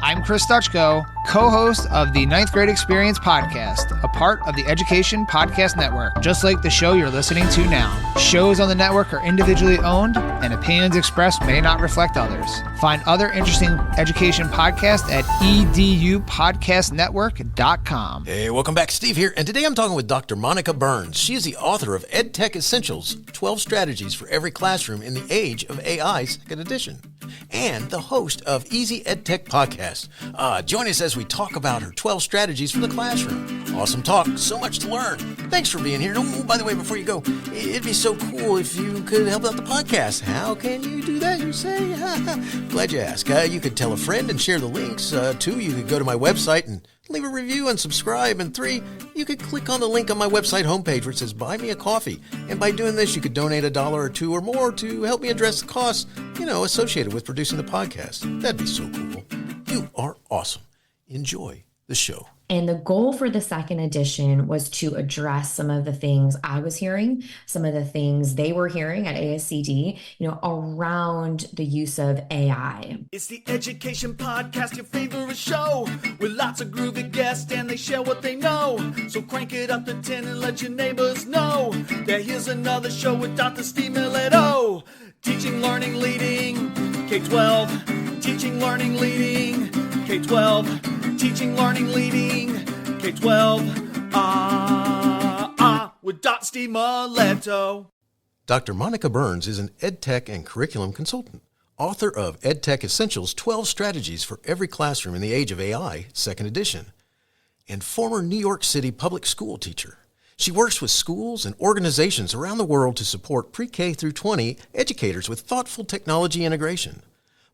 I'm Chris Dutchko, co-host of the Ninth Grade Experience podcast, a part of the Education Podcast Network, just like the show you're listening to now. Shows on the network are individually owned, and opinions expressed may not reflect others. Find other interesting education podcasts at edupodcastnetwork.com. Hey, welcome back. Steve here, and today I'm talking with Dr. Monica Burns. She is the author of EdTech Essentials, 12 Strategies for Every Classroom in the Age of AI, 2nd edition, and the host of Easy EdTech Podcast. Join us as we talk about her 12 strategies for the classroom. Awesome talk, so much to learn. Thanks for being here. Oh, by the way, before you go, it'd be so cool if you could help out the podcast. How can you do that, you say? Glad you asked. You could tell a friend and share the links. 2, you could go to my website and leave a review and subscribe. And 3, you could click on the link on my website homepage where it says Buy Me a Coffee. And by doing this, you could donate $1 or $2 or more to help me address the costs, associated with producing the podcast. That'd be so cool. You are awesome. Enjoy the show. And the goal for the 2nd edition was to address some of the things I was hearing, some of the things they were hearing at ASCD, around the use of AI. It's the Education Podcast, your favorite show, with lots of groovy guests and they share what they know. So crank it up to 10 and let your neighbors know that here's another show with Dr. Steve Milletto. Teaching, Learning, Leading K12. Teaching, Learning, Leading K12. Teaching, Learning, Leading K12. With Dr. Steve Milletto. Dr. Monica Burns is an EdTech and curriculum consultant, author of EdTech Essentials, 12 Strategies for Every Classroom in the Age of AI, 2nd edition, and former New York City public school teacher. She works with schools and organizations around the world to support pre-K through 20 educators with thoughtful technology integration.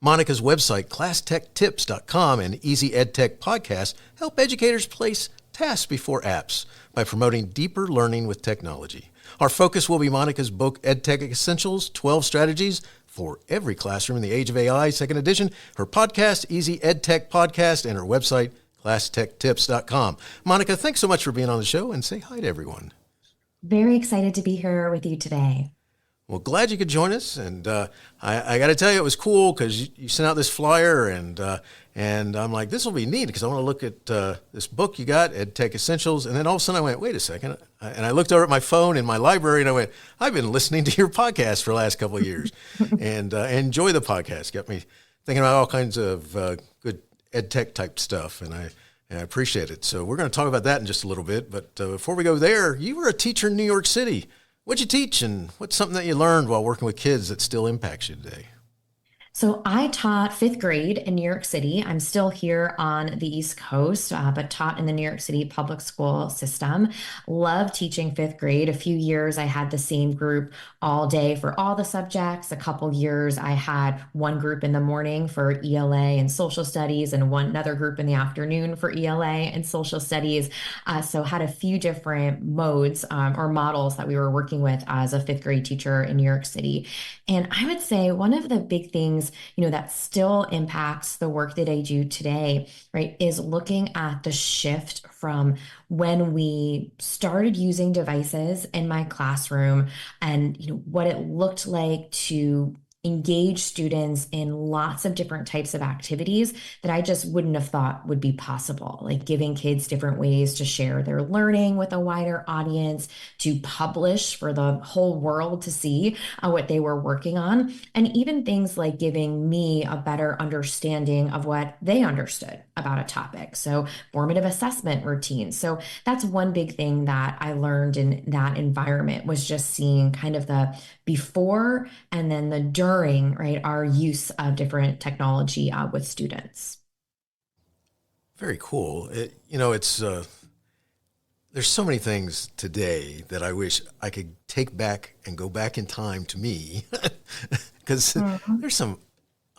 Monica's website, ClassTechTips.com, and Easy EdTech Podcast help educators place tasks before apps by promoting deeper learning with technology. Our focus will be Monica's book, EdTech Essentials, 12 Strategies for Every Classroom in the Age of AI, 2nd edition, her podcast, Easy EdTech Podcast, and her website, ClassTechTips.com. Monica, thanks so much for being on the show, and say hi to everyone. Very excited to be here with you today. Well, glad you could join us, and I got to tell you, it was cool because you sent out this flyer, and I'm like, this will be neat because I want to look at this book you got, EdTech Essentials, and then all of a sudden I went, wait a second, and I looked over at my phone in my library, and I went, I've been listening to your podcast for the last couple of years, and I enjoy the podcast. Got me thinking about all kinds of good EdTech type stuff, and I appreciate it. So we're going to talk about that in just a little bit, but before we go there, you were a teacher in New York City. What'd you teach, and what's something that you learned while working with kids that still impacts you today? So I taught 5th grade in New York City. I'm still here on the East Coast, but taught in the New York City public school system. Love teaching 5th grade. A few years I had the same group all day for all the subjects. A couple years I had one group in the morning for ELA and social studies, and another group in the afternoon for ELA and social studies. So had a few different modes or models that we were working with as a 5th grade teacher in New York City. And I would say one of the big things that still impacts the work that I do today, right, is looking at the shift from when we started using devices in my classroom and what it looked like to engage students in lots of different types of activities that I just wouldn't have thought would be possible, like giving kids different ways to share their learning with a wider audience, to publish for the whole world to see what they were working on, and even things like giving me a better understanding of what they understood about a topic. So formative assessment routines. So that's one big thing that I learned in that environment, was just seeing kind of the before and then the during, right, our use of different technology with students. Very cool. It's there's so many things today that I wish I could take back and go back in time to me, because there's some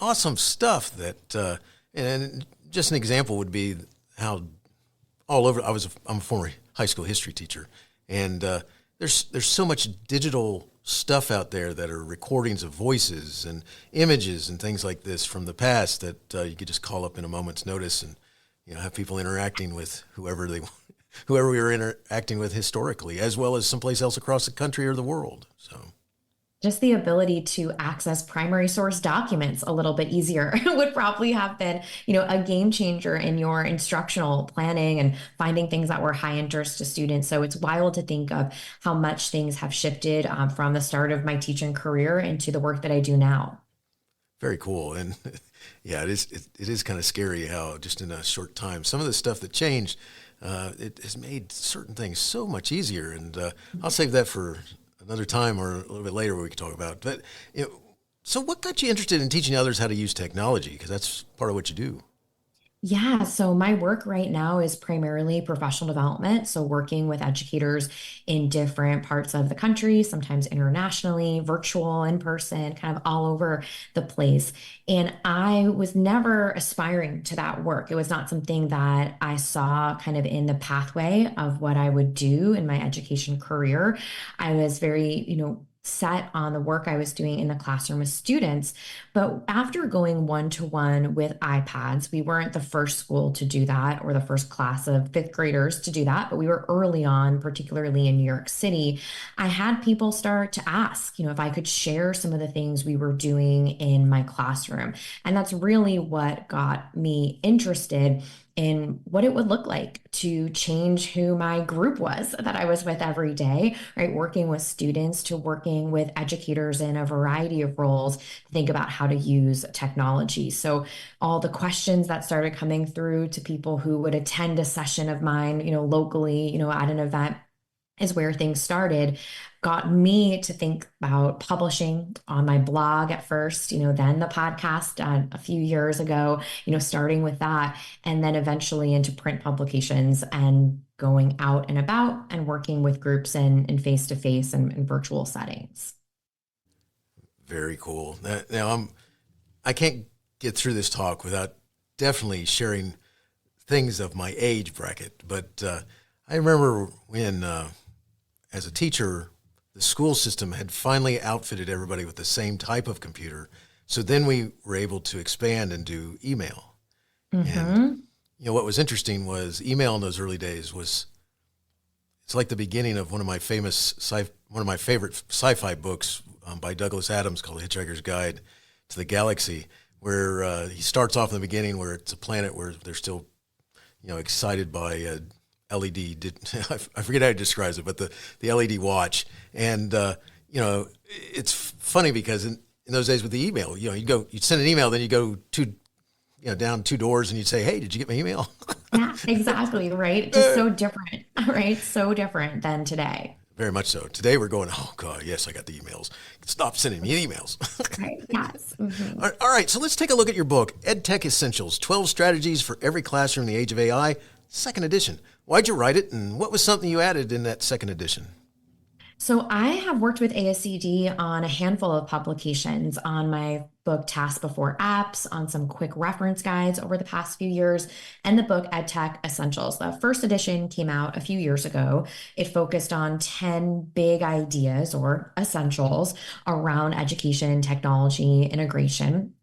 awesome stuff that, and just an example would be how all over, I'm a former high school history teacher, and there's so much digital stuff out there that are recordings of voices and images and things like this from the past that you could just call up in a moment's notice and have people interacting with whoever we were interacting with historically, as well as someplace else across the country or the world. So just the ability to access primary source documents a little bit easier would probably have been, a game changer in your instructional planning and finding things that were high interest to students. So it's wild to think of how much things have shifted from the start of my teaching career into the work that I do now. Very cool. And yeah, it is kind of scary how just in a short time, some of the stuff that changed, it has made certain things so much easier. And I'll save that for another time or a little bit later where we can talk about. But so what got you interested in teaching others how to use technology? Because that's part of what you do. Yeah, so my work right now is primarily professional development. So, working with educators in different parts of the country, sometimes internationally, virtual, in person, kind of all over the place. And I was never aspiring to that work. It was not something that I saw kind of in the pathway of what I would do in my education career. I was very, set on the work I was doing in the classroom with students. But after going one-to-one with iPads, we weren't the first school to do that or the first class of fifth graders to do that, but we were early on, particularly in New York City. I had people start to ask, if I could share some of the things we were doing in my classroom. And that's really what got me interested in what it would look like to change who my group was that I was with every day, right? Working with students to working with educators in a variety of roles to think about how to use technology. So all the questions that started coming through to people who would attend a session of mine, locally, at an event is where things started, got me to think about publishing on my blog at first, then the podcast a few years ago, starting with that, and then eventually into print publications and going out and about and working with groups in face-to-face and virtual settings. Very cool. Now I can't get through this talk without definitely sharing things of my age bracket, but I remember when, as a teacher, the school system had finally outfitted everybody with the same type of computer. So then we were able to expand and do email. Mm-hmm. And what was interesting was email in those early days it's like the beginning of one of my favorite sci-fi books by Douglas Adams called Hitchhiker's Guide to the Galaxy, where he starts off in the beginning where it's a planet where they're still, excited by LED, I forget how he describes it, but the LED watch. And, it's funny because in those days with the email, you'd send an email, then you go down two doors and you'd say, hey, did you get my email? Yeah, exactly. Right. Just so different, right? So different than today. Very much so. Today we're going, oh God, yes, I got the emails. Stop sending me emails. Right. Yes. Mm-hmm. All right. So let's take a look at your book, EdTech Essentials, 12 Strategies for Every Classroom in the Age of AI, second edition. Why'd you write it, and what was something you added in that second edition? So I have worked with ASCD on a handful of publications on my book Tasks Before Apps, on some quick reference guides over the past few years, and the book EdTech Essentials. The first edition came out a few years ago. It focused on 10 big ideas or essentials around education, technology, integration.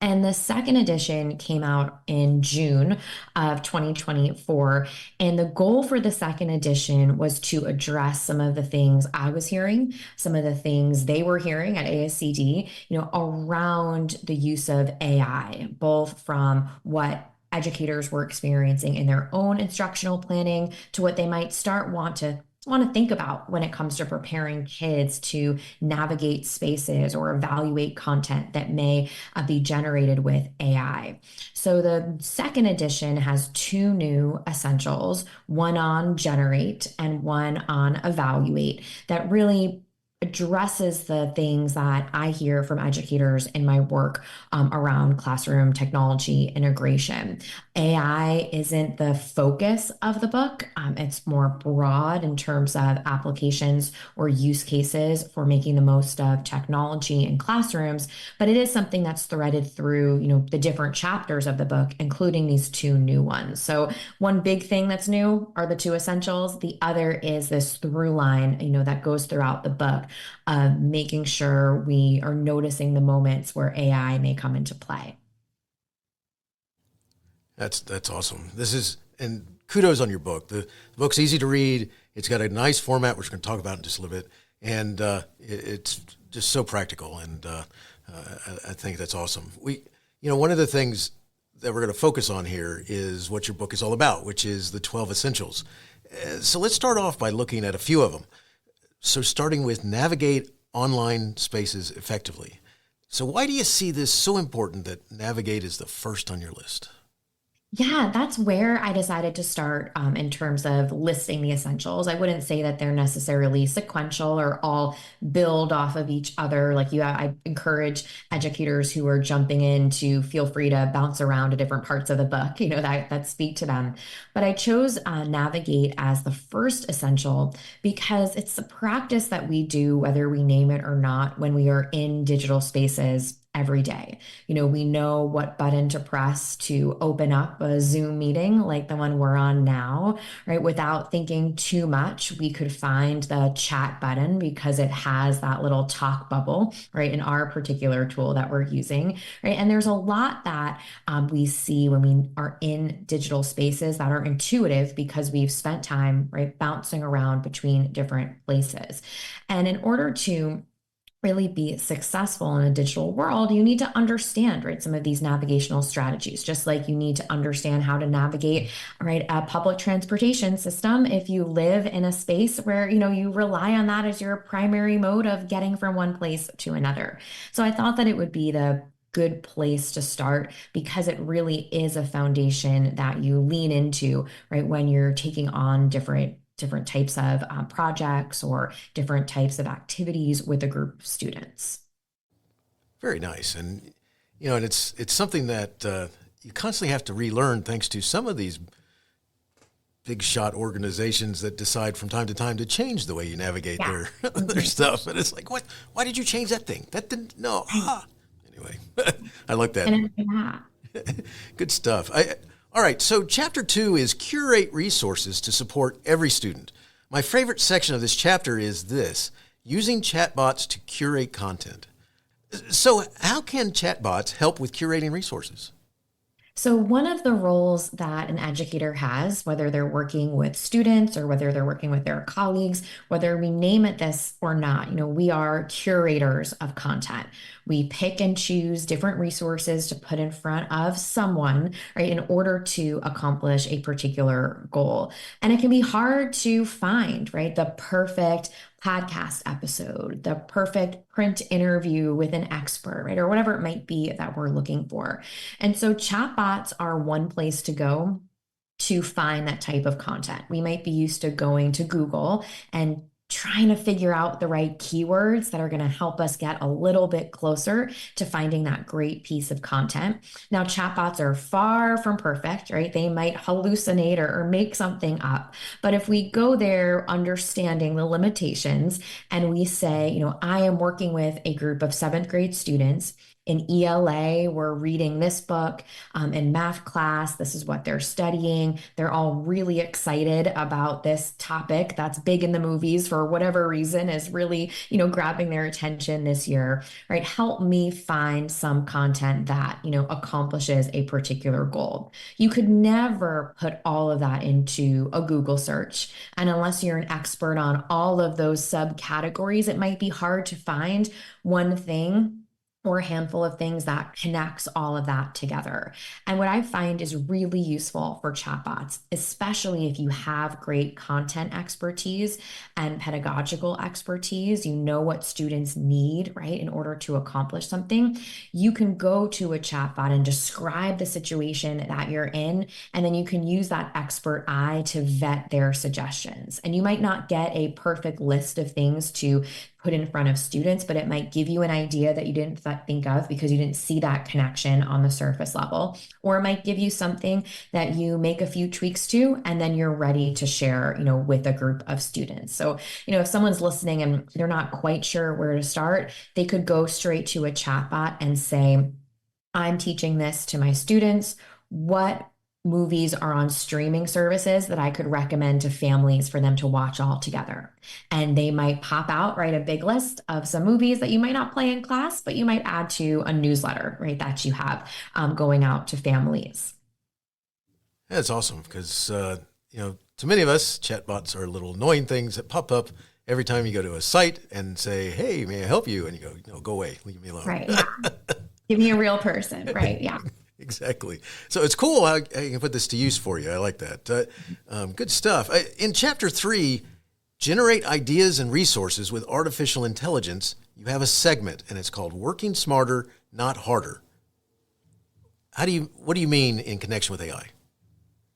And the second edition came out in June of 2024. And the goal for the second edition was to address some of the things I was hearing, some of the things they were hearing at ASCD, around the use of AI, both from what educators were experiencing in their own instructional planning to what they might want to think about when it comes to preparing kids to navigate spaces or evaluate content that may be generated with AI. So the second edition has two new essentials, one on generate and one on evaluate, that really addresses the things that I hear from educators in my work around classroom technology integration. AI isn't the focus of the book. It's more broad in terms of applications or use cases for making the most of technology in classrooms, but it is something that's threaded through, the different chapters of the book, including these two new ones. So one big thing that's new are the two essentials. The other is this through line, that goes throughout the book, making sure we are noticing the moments where AI may come into play. That's awesome. And kudos on your book. The book's easy to read. It's got a nice format, which we're going to talk about in just a little bit. And it's just so practical, and I think that's awesome. One of the things that we're going to focus on here is what your book is all about, which is the 12 Essentials. So let's start off by looking at a few of them. So starting with navigate online spaces effectively. So why do you see this so important that navigate is the first on your list? Yeah, that's where I decided to start in terms of listing the essentials. I wouldn't say that they're necessarily sequential or all build off of each other. I encourage educators who are jumping in to feel free to bounce around to different parts of the book, that speak to them. But I chose Navigate as the first essential because it's the practice that we do, whether we name it or not, when we are in digital spaces every day. We know what button to press to open up a Zoom meeting like the one we're on now, right? Without thinking too much, we could find the chat button because it has that little talk bubble, right? In our particular tool that we're using, right? And there's a lot that we see when we are in digital spaces that are intuitive because we've spent time, right, bouncing around between different places. And in order to really be successful in a digital world, you need to understand, right, some of these navigational strategies, just like you need to understand how to navigate, right, a public transportation system if you live in a space where, you rely on that as your primary mode of getting from one place to another. So I thought that it would be the good place to start because it really is a foundation that you lean into, right, when you're taking on different types of projects or different types of activities with a group of students. Very nice. And, and it's something that you constantly have to relearn thanks to some of these big shot organizations that decide from time to time to change the way you navigate their stuff. And it's like, what? Why did you change that thing? That didn't, no. Anyway, I like that. Good stuff. All right, so Chapter 2 is Curate Resources to Support Every Student. My favorite section of this chapter is this, using chatbots to curate content. So how can chatbots help with curating resources? So one of the roles that an educator has, whether they're working with students or whether they're working with their colleagues, whether we name it this or not, we are curators of content. We pick and choose different resources to put in front of someone, right, in order to accomplish a particular goal. And it can be hard to find, right, the perfect podcast episode, the perfect print interview with an expert, right? Or whatever it might be that we're looking for. And so chatbots are one place to go to find that type of content. We might be used to going to Google and trying to figure out the right keywords that are going to help us get a little bit closer to finding that great piece of content. Now, chatbots are far from perfect, right? They might hallucinate or make something up. But if we go there understanding the limitations and we say, I am working with a group of seventh grade students in ELA, we're reading this book. In math class, this is what they're studying. They're all really excited about this topic that's big in the movies for whatever reason is really, grabbing their attention this year, right? Help me find some content that, accomplishes a particular goal. You could never put all of that into a Google search. And unless you're an expert on all of those subcategories, it might be hard to find one thing or a handful of things that connects all of that together. And what I find is really useful for chatbots, especially if you have great content expertise and pedagogical expertise, you know what students need, right, in order to accomplish something. You can go to a chatbot and describe the situation that you're in, and then you can use that expert eye to vet their suggestions. And you might not get a perfect list of things to put in front of students, but it might give you an idea that you didn't think of because you didn't see that connection on the surface level. Or it might give you something that you make a few tweaks to, and then you're ready to share, with a group of students. So, if someone's listening and they're not quite sure where to start, they could go straight to a chatbot and say, I'm teaching this to my students. What movies are on streaming services that I could recommend to families for them to watch all together? And they might pop out, right, a big list of some movies that you might not play in class, but you might add to a newsletter, right, that you have going out to families. That's awesome because, to many of us, chatbots are little annoying things that pop up every time you go to a site and say, hey, may I help you? And you go, no, go away, leave me alone. Right. Yeah. Give me a real person. Right. Yeah. Exactly. So it's cool how you can put this to use for you. I like that. Good stuff. In Chapter 3, Generate Ideas and Resources with Artificial Intelligence, you have a segment, and it's called Working Smarter, Not Harder. What do you mean in connection with AI?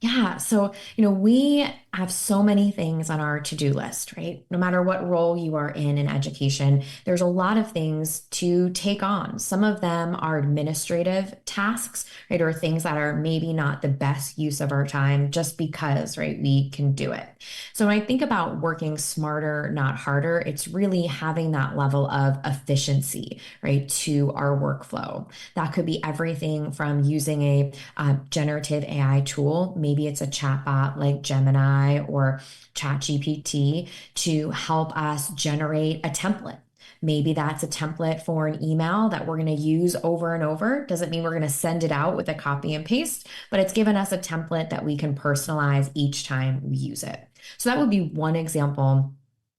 Yeah. So, we have so many things on our to-do list, right? No matter what role you are in education, there's a lot of things to take on. Some of them are administrative tasks, right? Or things that are maybe not the best use of our time just because, right, we can do it. So when I think about working smarter, not harder, it's really having that level of efficiency, right, to our workflow. That could be everything from using a generative AI tool. Maybe it's a chatbot like Gemini or ChatGPT to help us generate a template. Maybe that's a template for an email that we're going to use over and over. Doesn't mean we're going to send it out with a copy and paste, but it's given us a template that we can personalize each time we use it. So that would be one example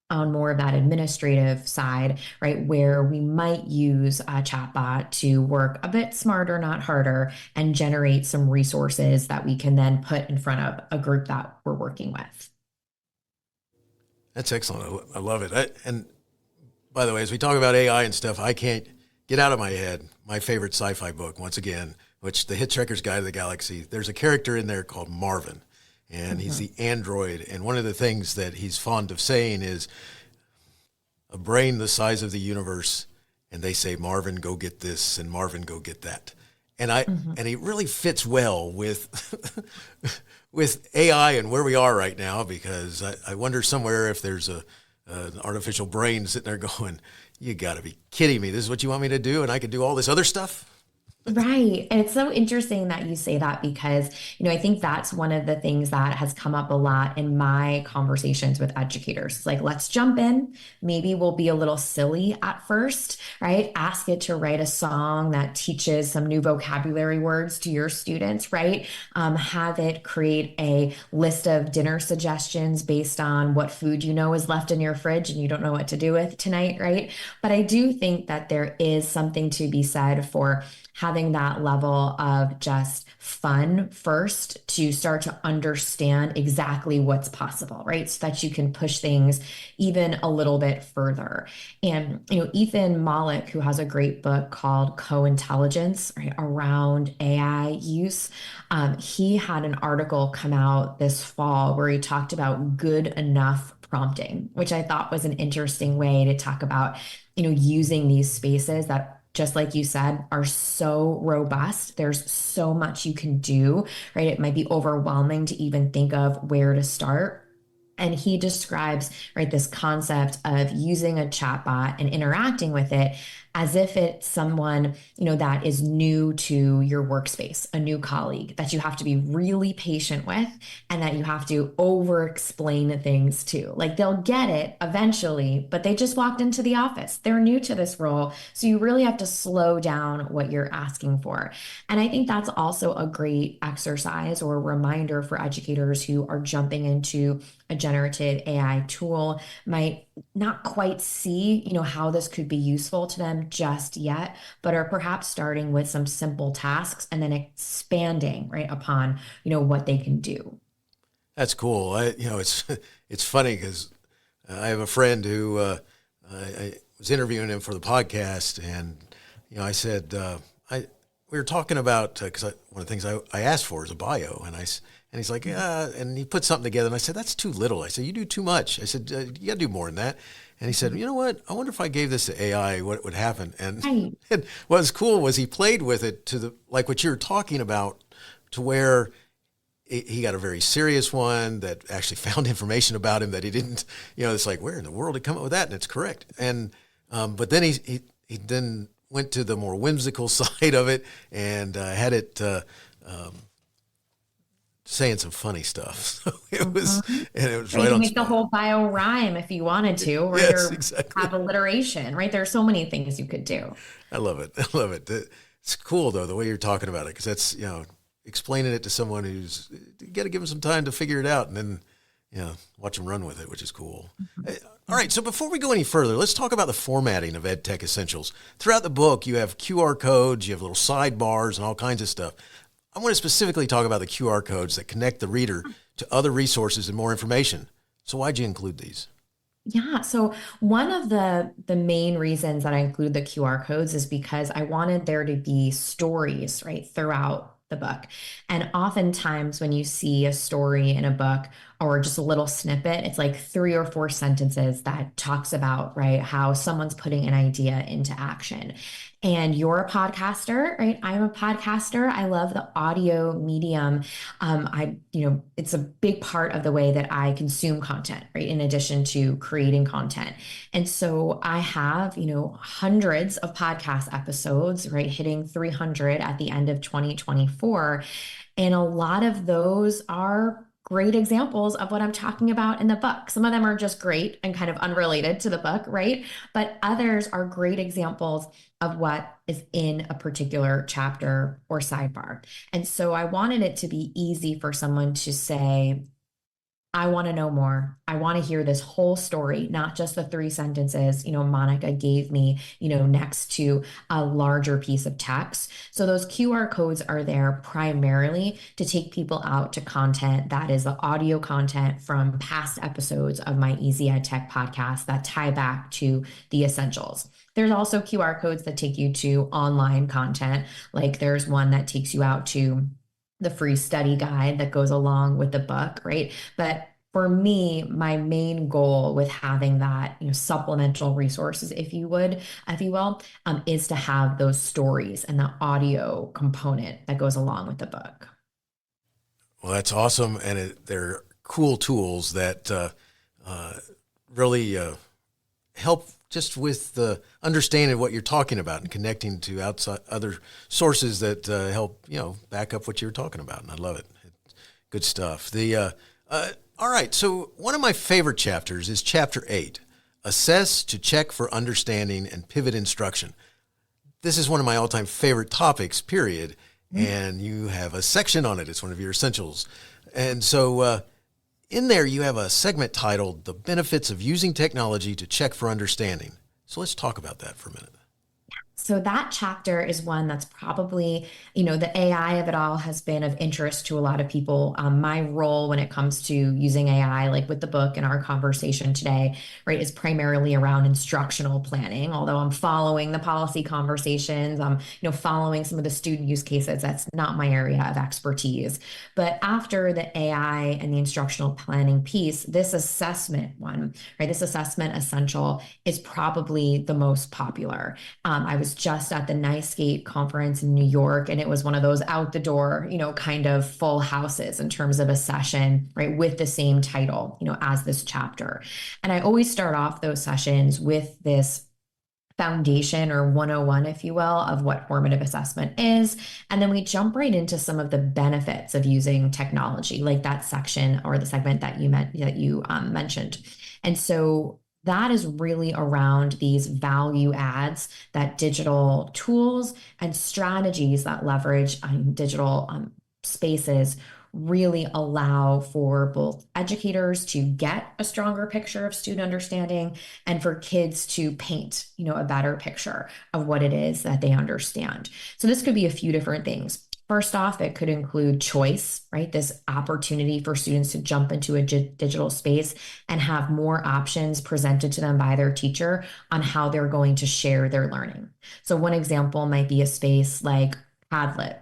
on more of that administrative side, right, where we might use a chatbot to work a bit smarter, not harder, and generate some resources that we can then put in front of a group that we're working with. That's excellent. I love it. And by the way, as we talk about AI and stuff, I can't get out of my head my favorite sci-fi book, once again, which The Hitchhiker's Guide to the Galaxy. There's a character in there called Marvin. And he's the android. And one of the things that he's fond of saying is a brain the size of the universe. And they say, Marvin, go get this, and Marvin, go get that. And and he really fits well with with AI and where we are right now, because I wonder somewhere if there's an artificial brain sitting there going, you got to be kidding me. This is what you want me to do? And I can do all this other stuff? Right. And it's so interesting that you say that because, I think that's one of the things that has come up a lot in my conversations with educators. It's like, let's jump in. Maybe we'll be a little silly at first, right? Ask it to write a song that teaches some new vocabulary words to your students, right? Have it create a list of dinner suggestions based on what food is left in your fridge and you don't know what to do with tonight, right? But I do think that there is something to be said for having that level of just fun first to start to understand exactly what's possible, right? So that you can push things even a little bit further. And, Ethan Mollick, who has a great book called Co-Intelligence, right, around AI use, he had an article come out this fall where he talked about good enough prompting, which I thought was an interesting way to talk about, using these spaces that, just like you said, are so robust. There's so much you can do, right? It might be overwhelming to even think of where to start. And he describes, right, this concept of using a chatbot and interacting with it as if it's someone, that is new to your workspace, a new colleague that you have to be really patient with and that you have to over-explain things to. Like they'll get it eventually, but they just walked into the office. They're new to this role. So you really have to slow down what you're asking for. And I think that's also a great exercise or reminder for educators who are jumping into a generative AI tool, might not quite see, how this could be useful to them just yet, but are perhaps starting with some simple tasks and then expanding right upon, what they can do. That's cool. It's funny because I have a friend who I was interviewing him for the podcast, and I said we were talking about because one of the things I asked for is a bio, and he's like, yeah, and he put something together, and I said, that's too little. I said, you do too much. I said, you got to do more than that. And he said, you know what? I wonder if I gave this to AI, what would happen? And, and what was cool was he played with it to like what you were talking about, to where he got a very serious one that actually found information about him that he didn't, it's like, where in the world did he come up with that? And it's correct. And, but then he then went to the more whimsical side of it and had it, saying some funny stuff. So it was, and it was right on. You can make the whole bio rhyme if you wanted to, or yes, exactly. Have alliteration, right? There's so many things you could do. I love it. It's cool though, the way you're talking about it, because that's, explaining it to someone you got to give them some time to figure it out and then, watch them run with it, which is cool. All right, so before we go any further, let's talk about the formatting of EdTech Essentials. Throughout the book, you have QR codes, you have little sidebars and all kinds of stuff. I want to specifically talk about the QR codes that connect the reader to other resources and more information. So why'd you include these? Yeah, so one of the main reasons that I include the QR codes is because I wanted there to be stories, right, throughout the book. And oftentimes when you see a story in a book or just a little snippet, it's like 3 or 4 sentences that talks about, right, how someone's putting an idea into action. And you're a podcaster, right? I'm a podcaster. I love the audio medium. It's a big part of the way that I consume content, right? In addition to creating content. And so I have, hundreds of podcast episodes, right? Hitting 300 at the end of 2024. And a lot of those are great examples of what I'm talking about in the book. Some of them are just great and kind of unrelated to the book, right? But others are great examples of what is in a particular chapter or sidebar. And so I wanted it to be easy for someone to say, I want to know more. I want to hear this whole story, not just the 3 sentences, Monica gave me, next to a larger piece of text. So those QR codes are there primarily to take people out to content that is the audio content from past episodes of my Easy Ed Tech podcast that tie back to the essentials. There's also QR codes that take you to online content. Like there's one that takes you out to the free study guide that goes along with the book, right? But for me, my main goal with having that, supplemental resources, if you will, is to have those stories and the audio component that goes along with the book. Well, that's awesome. And they're cool tools that really help just with the understanding of what you're talking about and connecting to outside other sources that help, back up what you're talking about. And I love it. Good stuff. All right. So one of my favorite chapters is chapter 8, Assess to Check for Understanding and Pivot Instruction. This is one of my all-time favorite topics, period. And you have a section on it. It's one of your essentials. And so, in there, you have a segment titled The Benefits of Using Technology to Check for Understanding. So let's talk about that for a minute. So that chapter is one that's probably, the AI of it all has been of interest to a lot of people. My role when it comes to using AI, like with the book and our conversation today, right, is primarily around instructional planning. Although I'm following the policy conversations, I'm, following some of the student use cases. That's not my area of expertise. But after the AI and the instructional planning piece, this assessment one, right, this assessment essential is probably the most popular. I was just at the NYSCATE conference in New York, and it was one of those out the door, kind of full houses in terms of a session, right, with the same title, as this chapter. And I always start off those sessions with this foundation or 101, if you will, of what formative assessment is. And then we jump right into some of the benefits of using technology, like that section or the segment that you mentioned. And so that is really around these value adds that digital tools and strategies that leverage digital spaces really allow for both educators to get a stronger picture of student understanding and for kids to paint, a better picture of what it is that they understand. So this could be a few different things. First off, it could include choice, right? This opportunity for students to jump into a digital space and have more options presented to them by their teacher on how they're going to share their learning. So one example might be a space like Padlet,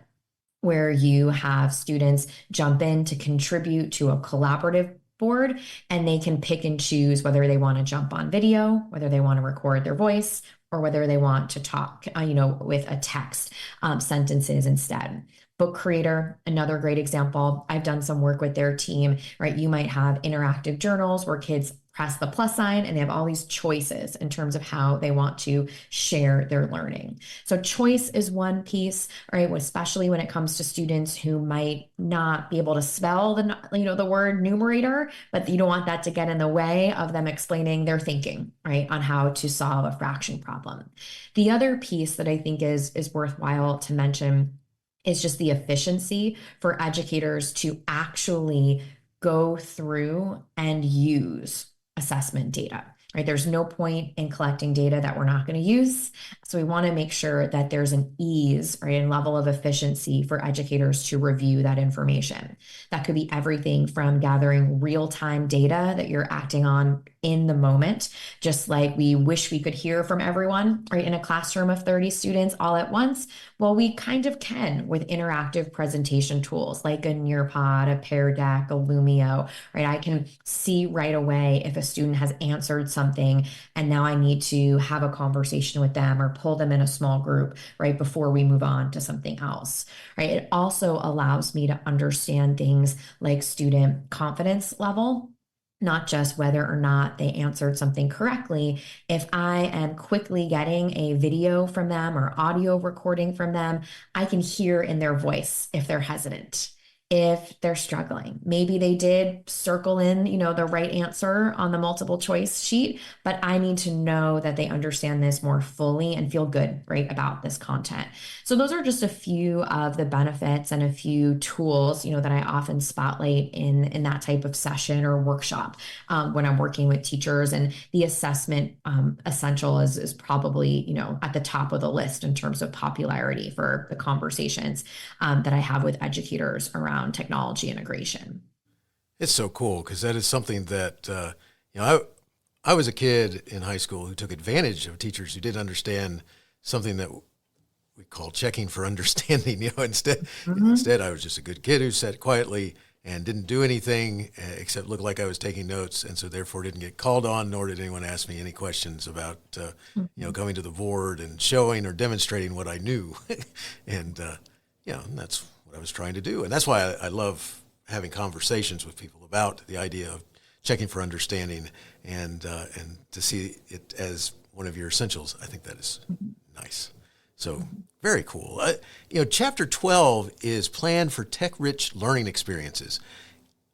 where you have students jump in to contribute to a collaborative board, and they can pick and choose whether they want to jump on video, whether they want to record their voice, or whether they want to talk, with a text, sentences instead. Book Creator, another great example. I've done some work with their team, right? You might have interactive journals where kids press the plus sign and they have all these choices in terms of how they want to share their learning. So choice is one piece, right? Especially when it comes to students who might not be able to spell the word numerator, but you don't want that to get in the way of them explaining their thinking, right, on how to solve a fraction problem. The other piece that I think is worthwhile to mention is just the efficiency for educators to actually go through and use assessment data. right? There's no point in collecting data that we're not going to use. So we want to make sure that there's an ease, right, and level of efficiency for educators to review that information. That could be everything from gathering real-time data that you're acting on in the moment, just like we wish we could hear from everyone, right, in a classroom of 30 students all at once. Well, we kind of can with interactive presentation tools like a Nearpod, a Pear Deck, a Lumio, right? I can see right away if a student has answered something and now I need to have a conversation with them or pull them in a small group right before we move on to something else, right? It also allows me to understand things like student confidence level, not just whether or not they answered something correctly. If I am quickly getting a video from them or audio recording from them, I can hear in their voice if they're hesitant, if they're struggling. Maybe they did circle in, the right answer on the multiple choice sheet, but I need to know that they understand this more fully and feel good, right, about this content. So those are just a few of the benefits and a few tools, that I often spotlight in that type of session or workshop when I'm working with teachers. And the assessment essential is probably, at the top of the list in terms of popularity for the conversations that I have with educators around technology integration. It's so cool because that is something that, I was a kid in high school who took advantage of teachers who didn't understand something that we call checking for understanding. Instead, I was just a good kid who sat quietly and didn't do anything except look like I was taking notes, and so therefore didn't get called on, nor did anyone ask me any questions about, coming to the board and showing or demonstrating what I knew. And that's what I was trying to do. And that's why I love having conversations with people about the idea of checking for understanding and to see it as one of your essentials. I think that is nice. So very cool. Chapter 12 is planned for tech-rich learning experiences.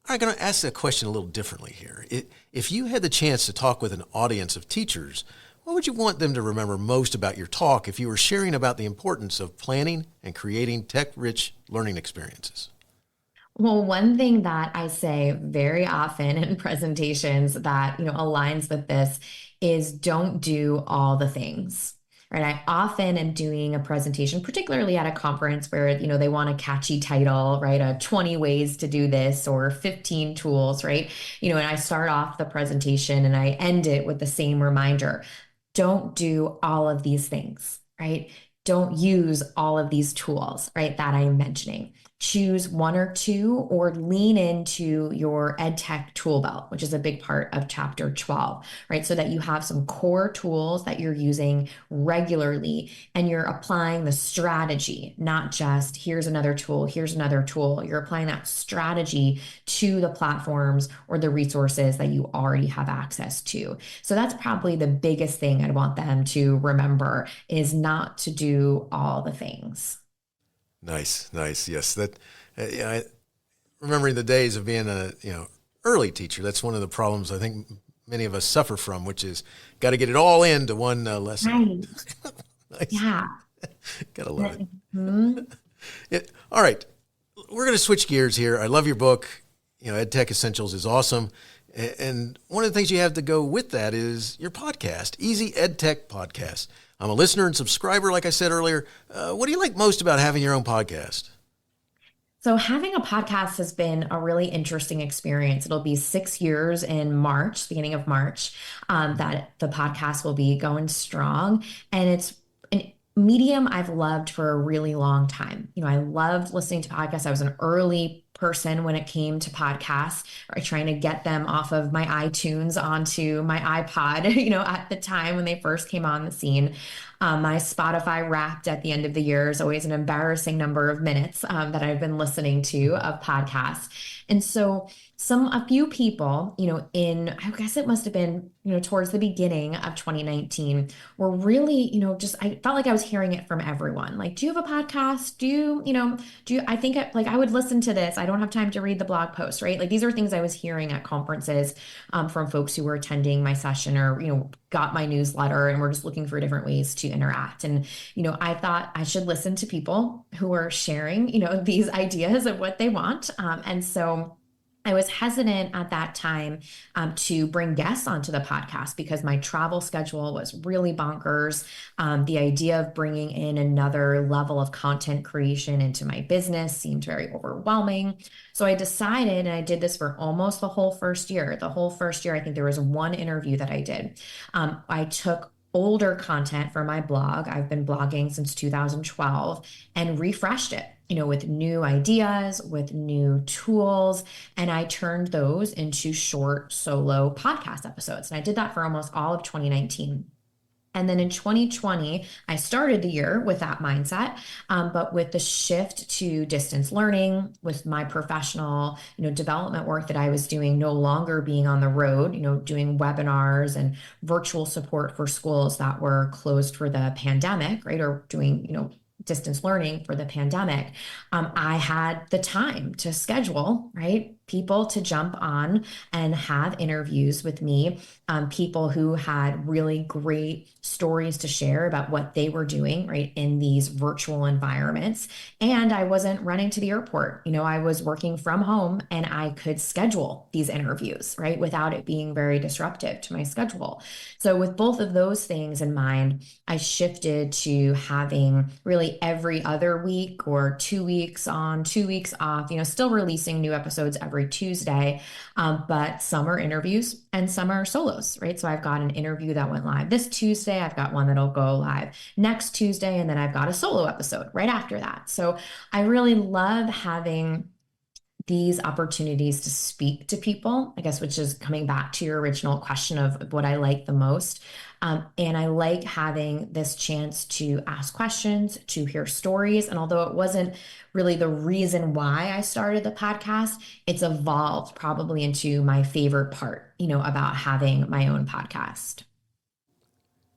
I'm going to ask that question a little differently here. If you had the chance to talk with an audience of teachers, what would you want them to remember most about your talk if you were sharing about the importance of planning and creating tech-rich learning experiences? Well, one thing that I say very often in presentations that, aligns with this is don't do all the things. Right. I often am doing a presentation, particularly at a conference where, they want a catchy title, right? 20 ways to do this or 15 tools, right? And I start off the presentation and I end it with the same reminder. Don't do all of these things, right? Don't use all of these tools, right, that I am mentioning. Choose one or two or lean into your EdTech tool belt, which is a big part of chapter 12, right? So that you have some core tools that you're using regularly and you're applying the strategy, not just here's another tool, here's another tool. You're applying that strategy to the platforms or the resources that you already have access to. So that's probably the biggest thing I'd want them to remember is not to do all the things. Nice. Yes. Remembering the days of being a, early teacher, that's one of the problems I think many of us suffer from, which is got to get it all into one lesson. Right. Nice. Yeah. Gotta love it. Mm-hmm. All right. We're going to switch gears here. I love your book. EdTech Essentials is awesome. And one of the things you have to go with that is your podcast, Easy EdTech Podcast. I'm a listener and subscriber, like I said earlier. What do you like most about having your own podcast? So having a podcast has been a really interesting experience. It'll be 6 years in March, beginning of March, that the podcast will be going strong. And it's an medium I've loved for a really long time. I loved listening to podcasts. I was an early person when it came to podcasts, or trying to get them off of my iTunes onto my iPod, at the time when they first came on the scene. My Spotify Wrapped at the end of the year is always an embarrassing number of minutes that I've been listening to of podcasts. And so a few people, I guess it must have been, towards the beginning of 2019 were really, I felt like I was hearing it from everyone. Like, do you have a podcast? I think I would listen to this. I don't have time to read the blog post, right? Like, these are things I was hearing at conferences from folks who were attending my session or, got my newsletter and were just looking for different ways to interact. And, I thought I should listen to people who are sharing, these ideas of what they want. And so I was hesitant at that time to bring guests onto the podcast because my travel schedule was really bonkers. The idea of bringing in another level of content creation into my business seemed very overwhelming. So I decided, and I did this for almost the whole first year. The whole first year, I think there was one interview that I did. I took older content for my blog. I've been blogging since 2012 and refreshed it, with new ideas, with new tools. And I turned those into short solo podcast episodes. And I did that for almost all of 2019. And then in 2020, I started the year with that mindset. But with the shift to distance learning, with my professional, development work that I was doing, no longer being on the road, doing webinars and virtual support for schools that were closed for the pandemic, right? Or doing, distance learning for the pandemic, I had the time to schedule, right? People to jump on and have interviews with me, people who had really great stories to share about what they were doing, right, in these virtual environments. And I wasn't running to the airport. I was working from home and I could schedule these interviews, right, without it being very disruptive to my schedule. So with both of those things in mind, I shifted to having really every other week or 2 weeks on, 2 weeks off, still releasing new episodes every Tuesday, but some are interviews and some are solos, right? So I've got an interview that went live this Tuesday. I've got one that'll go live next Tuesday, and then I've got a solo episode right after that. So I really love having these opportunities to speak to people, I guess, which is coming back to your original question of what I like the most. And I like having this chance to ask questions, to hear stories. And although it wasn't really the reason why I started the podcast, it's evolved probably into my favorite part, about having my own podcast.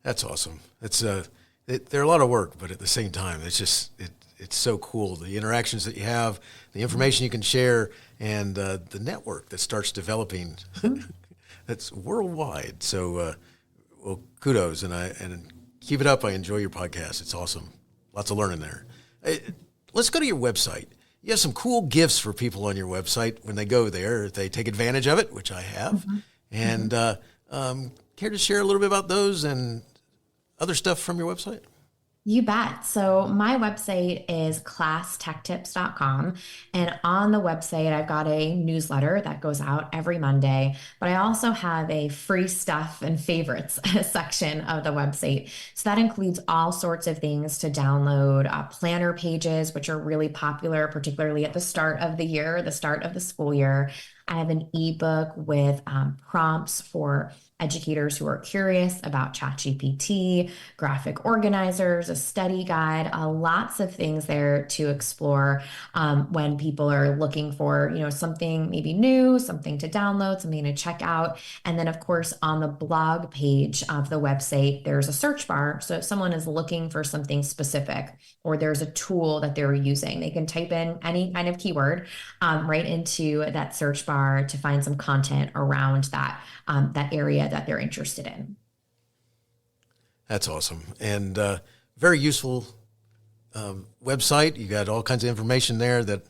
That's awesome. They're a lot of work, but at the same time, it's so cool. The interactions that you have, the information you can share, and the network that starts developing that's worldwide. So, well, kudos, and keep it up. I enjoy your podcast. It's awesome. Lots of learning there. Let's go to your website. You have some cool gifts for people on your website when they go there, if they take advantage of it, which I have. Mm-hmm. And care to share a little bit about those and other stuff from your website? You bet. So my website is classtechtips.com. And on the website, I've got a newsletter that goes out every Monday, but I also have a free stuff and favorites section of the website. So that includes all sorts of things to download, planner pages, which are really popular, particularly at the start of the year, the start of the school year. I have an ebook with prompts for educators who are curious about ChatGPT, graphic organizers, a study guide, lots of things there to explore when people are looking for, something maybe new, something to download, something to check out. And then, of course, on the blog page of the website, there's a search bar. So if someone is looking for something specific or there's a tool that they're using, they can type in any kind of keyword right into that search bar to find some content around that area that they're interested in. That's awesome. And very useful website. You got all kinds of information there that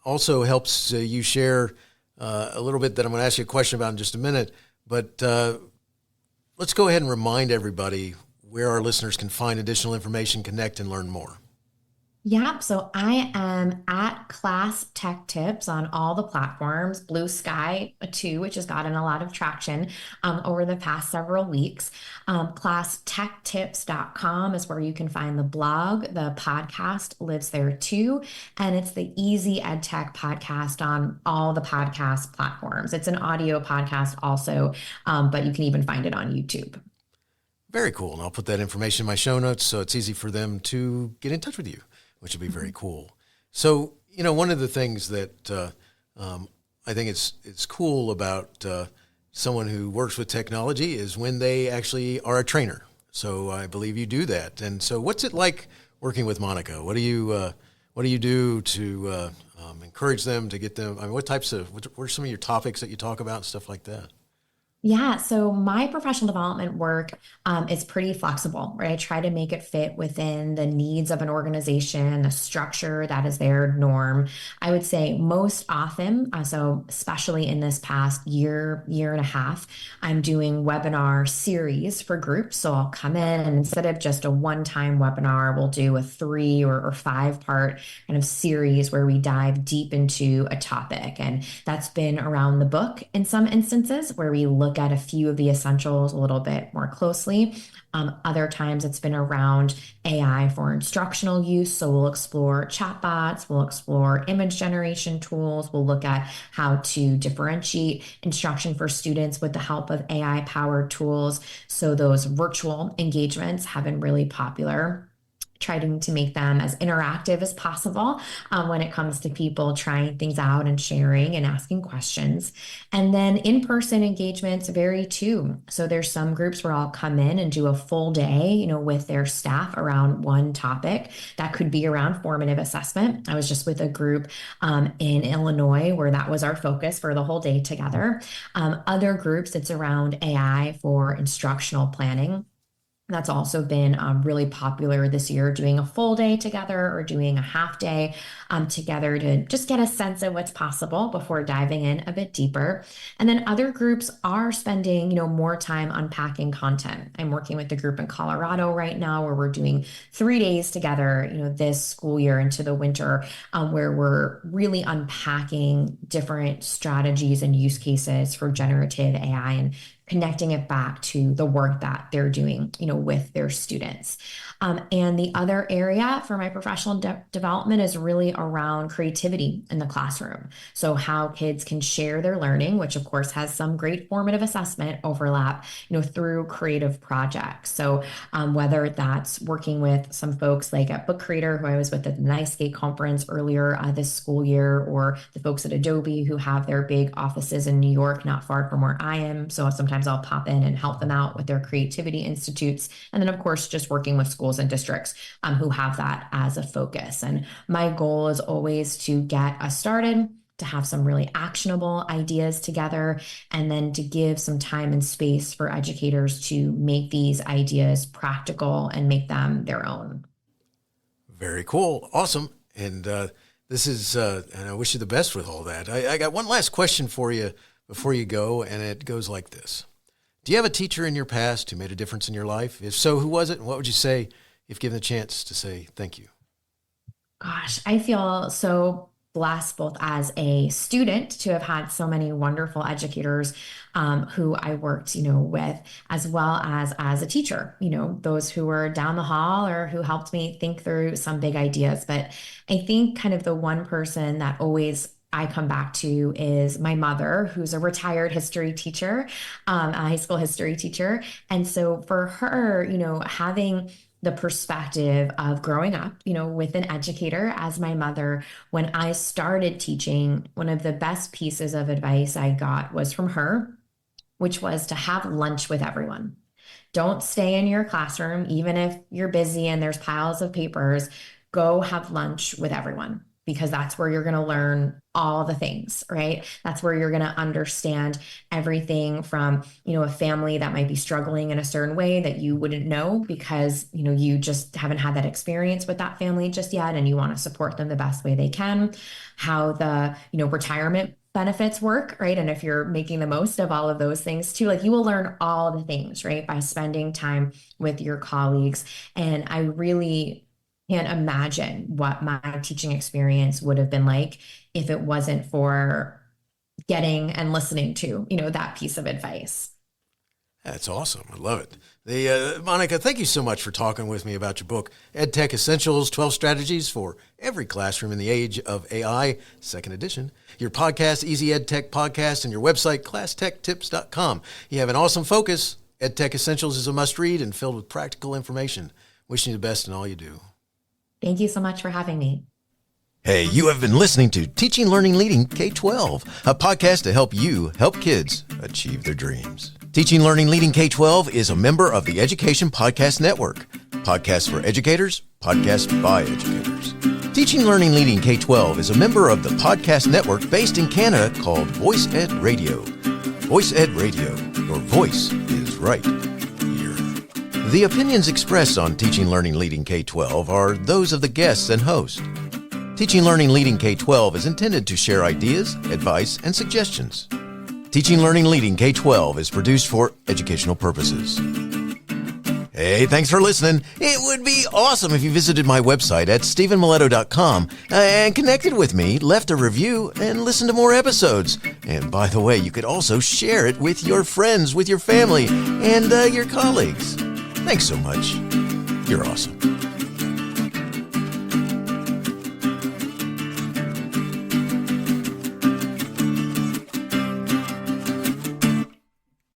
also helps you share a little bit that I'm going to ask you a question about in just a minute. But let's go ahead and remind everybody where our listeners can find additional information, connect, and learn more. Yeah, so I am at Class Tech Tips on all the platforms, Blue Sky too, which has gotten a lot of traction over the past several weeks. ClassTechTips.com is where you can find the blog. The podcast lives there too. And it's the Easy EdTech podcast on all the podcast platforms. It's an audio podcast also, but you can even find it on YouTube. Very cool. And I'll put that information in my show notes so it's easy for them to get in touch with you, which would be very cool. So, one of the things that I think it's cool about someone who works with technology is when they actually are a trainer. So I believe you do that. And so what's it like working with Monica? What do you do to encourage them, to get them? I mean, what are some of your topics that you talk about and stuff like that? Yeah, so my professional development work is pretty flexible, right? I try to make it fit within the needs of an organization, the structure that is their norm. I would say most often, so especially in this past year and a half, I'm doing webinar series for groups. So I'll come in and instead of just a one-time webinar, we'll do a 3 or 5 part kind of series where we dive deep into a topic. And that's been around the book in some instances where we look at a few of the essentials a little bit more closely. Other times it's been around AI for instructional use. So we'll explore chatbots, we'll explore image generation tools, we'll look at how to differentiate instruction for students with the help of AI powered tools. So those virtual engagements have been really popular, trying to make them as interactive as possible when it comes to people trying things out and sharing and asking questions. And then in-person engagements vary too. So there's some groups where I'll come in and do a full day, with their staff around one topic. That could be around formative assessment. I was just with a group in Illinois where that was our focus for the whole day together. Other groups, it's around AI for instructional planning. That's also been really popular this year, doing a full day together or doing a half day together to just get a sense of what's possible before diving in a bit deeper. And then other groups are spending, more time unpacking content. I'm working with the group in Colorado right now where we're doing 3 days together, this school year into the winter, where we're really unpacking different strategies and use cases for generative AI and connecting it back to the work that they're doing, with their students. And the other area for my professional development is really around creativity in the classroom. So how kids can share their learning, which of course has some great formative assessment overlap, through creative projects. So whether that's working with some folks like at Book Creator, who I was with at the NICE conference earlier this school year, or the folks at Adobe who have their big offices in New York, not far from where I am. So sometimes I'll pop in and help them out with their creativity institutes. And then of course, just working with schools and districts who have that as a focus. And my goal is always to get us started, to have some really actionable ideas together, and then to give some time and space for educators to make these ideas practical and make them their own. Very cool. Awesome. And this is, and I wish you the best with all that. I got one last question for you before you go, and it goes like this. Do you have a teacher in your past who made a difference in your life? If so, who was it? And what would you say if given the chance to say thank you? Gosh, I feel so blessed both as a student to have had so many wonderful educators who I worked, with, as well as a teacher, those who were down the hall or who helped me think through some big ideas. But I think kind of the one person that always I come back to is my mother, who's a retired history teacher, a high school history teacher. And so for her, having the perspective of growing up, with an educator as my mother, when I started teaching, one of the best pieces of advice I got was from her, which was to have lunch with everyone. Don't stay in your classroom, even if you're busy and there's piles of papers. Go have lunch with everyone, because that's where you're going to learn all the things, right? That's where you're going to understand everything from, a family that might be struggling in a certain way that you wouldn't know because, you just haven't had that experience with that family just yet. And you want to support them the best way they can. How the, retirement benefits work, right? And if you're making the most of all of those things too, you will learn all the things, right? By spending time with your colleagues. And I really can't imagine what my teaching experience would have been like if it wasn't for getting and listening to, that piece of advice. That's awesome. I love it. Monica, thank you so much for talking with me about your book, EdTech Essentials, 12 Strategies for Every Classroom in the Age of AI, second edition. Your podcast, Easy EdTech Podcast, and your website, classtechtips.com. You have an awesome focus. EdTech Essentials is a must-read and filled with practical information. Wishing you the best in all you do. Thank you so much for having me. Hey, you have been listening to Teaching Learning Leading K12, a podcast to help you help kids achieve their dreams. Teaching Learning Leading K12 is a member of the Education Podcast Network. Podcasts for educators, podcasts by educators. Teaching Learning Leading K12 is a member of the podcast network based in Canada called Voice Ed Radio. Voice Ed Radio. Your voice is right here. The opinions expressed on Teaching Learning Leading K12 are those of the guests and host. Teaching Learning Leading K12 is intended to share ideas, advice, and suggestions. Teaching Learning Leading K12 is produced for educational purposes. Hey, thanks for listening. It would be awesome if you visited my website at stephenmiletto.com and connected with me, left a review, and listened to more episodes. And by the way, you could also share it with your friends, with your family, and your colleagues. Thanks so much. You're awesome.